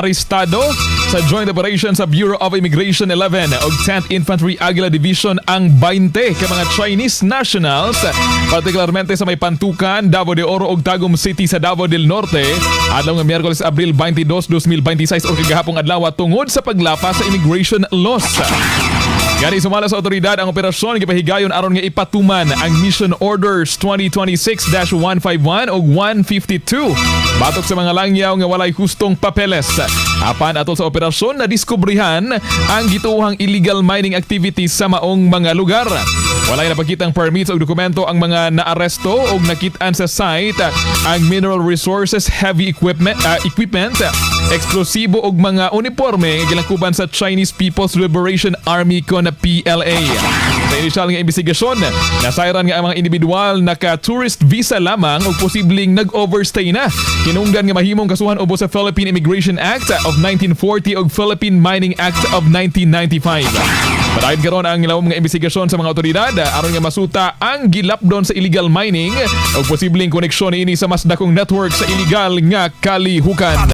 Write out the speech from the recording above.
arestado sa joint operation sa Bureau of Immigration 11 o 10th Infantry Aguila Division ang 20 ka mga Chinese nationals, partikularmente sa may Pantukan, Davao de Oro ug Tagum City sa Davao del Norte adlaw nga Miyerkules Abril 22, 2026 o kagahapong adlaw tungod sa paglapas sa immigration laws. Gani sumala sa otoridad ang operasyon gipahigayon aron nga ipatuman ang Mission Orders 2026-151 o 152 batok sa mga langyaw nga walay hustong papeles. Apan atol sa operasyon na diskubrihan ang gituhang illegal mining activities sa maong mga lugar. Walay napakitang permits o dokumento ang mga naaresto o nakitaan sa site ang mineral resources, heavy equipment, eksplosibo o mga uniforme gilangkuban sa Chinese People's Liberation Army ko na PLA. Sa inisyal nga investigasyon, nasayran nga ang mga individual naka-tourist visa lamang o posibleng nag-overstay na. Hinungdan nga mahimong kasuhan ubos sa Philippine Immigration Act of 1940 o Philippine Mining Act of 1995. Padayon karon ang ilawom nga investigasyon sa mga otoridad aron nga masuta ang gilapdon sa illegal mining o posibleng koneksyon ini sa mas dakong network sa illegal nga kalihukan.